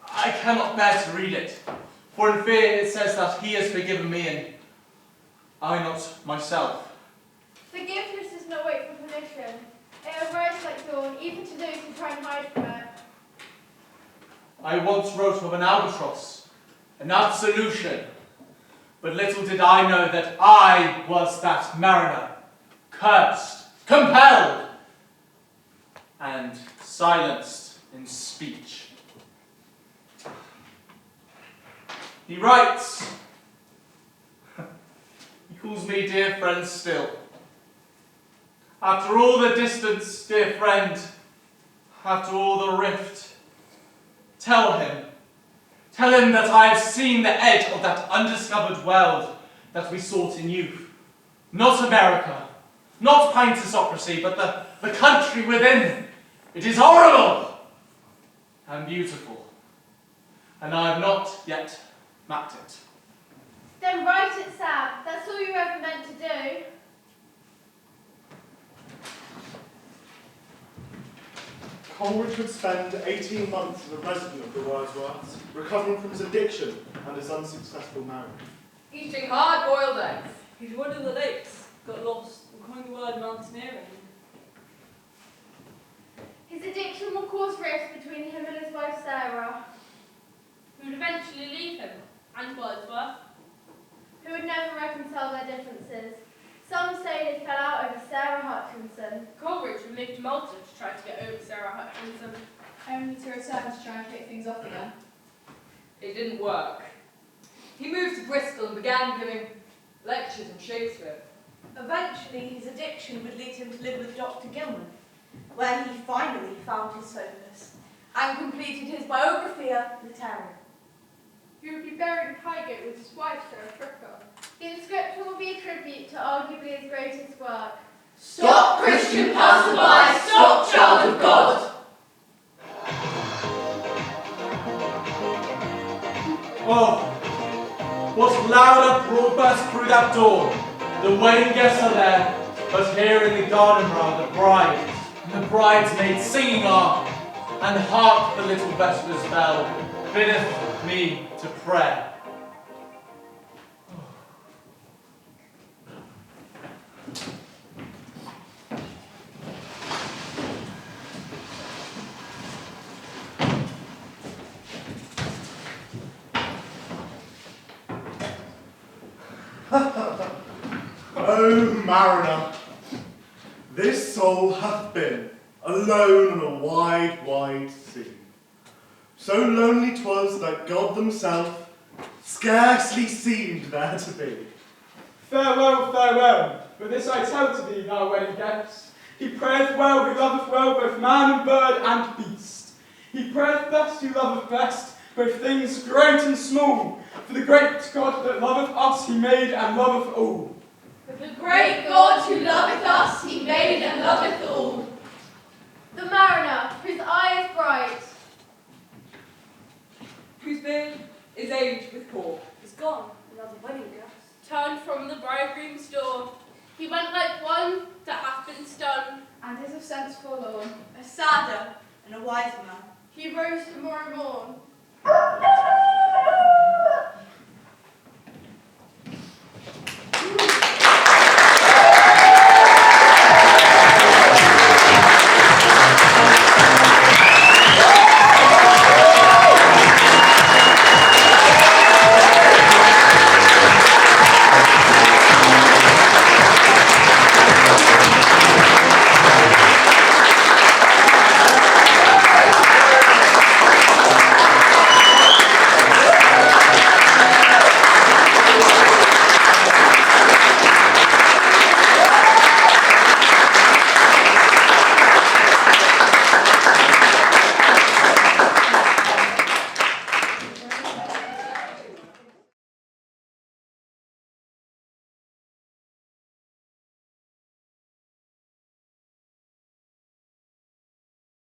I cannot bear to read it, for in fear it says that he has forgiven me and I not myself. Forgiveness does not wait for permission. It arises like dawn, even to those who try and hide from it. I once wrote of an albatross, an absolution, but little did I know that I was that mariner, cursed, compelled, and silenced in speech. He writes, he calls me dear friend still. After all the distance, dear friend, after all the rift, tell him that I have seen the edge of that undiscovered world that we sought in youth. Not America, not pintocracy, but the country within. It is horrible and beautiful, and I have not yet mapped it. Then write it, Sam. That's all you ever meant to do. Coleridge would spend 18 months as a resident of the Wordsworths, recovering from his addiction and his unsuccessful marriage. Eating hard-boiled eggs. He's one of the lakes, got lost, and coined the word mountaineering. His addiction will cause rifts between him and his wife Sarah, Who would eventually leave him, and Wordsworth. who would never reconcile their differences. Some say they fell out over Sarah Hutchinson. Coleridge would move to Malta to try to get over Sarah Hutchinson. Only to return to try and kick things off again. It didn't work. He moved to Bristol and began giving lectures on Shakespeare. Eventually, his addiction would lead him to live with Dr. Gilman, where he finally found his focus and completed his biography of Literary. He would be buried in Highgate with his wife Sarah Fricker. The inscription will be a tribute to arguably his greatest work. Stop, Christian passerby! Stop, child of God! Oh, what loud uproar burst through that door! The wedding guests are there, but here in the garden round the bride and the bridesmaids singing are, and hark the little vespers bell biddeth me to prayer. O mariner, this soul hath been alone on a wide, wide sea. So lonely 'twas that God himself scarcely seemed there to be. Farewell, farewell, but this I tell to thee, thou wedding guest. He prayeth well who loveth well both man and bird and beast. He prayeth best who loveth best both things great and small. For the great God that loveth us he made and loveth all. The great God who loveth us, he made and loveth all. The mariner, whose eye is bright, Whose beard is aged with cork. Is gone, another wedding guest. Turned from the bridegroom's door. He went like one that hath been stunned. And is of sense forlorn. A sadder and a wiser man. he rose tomorrow morn.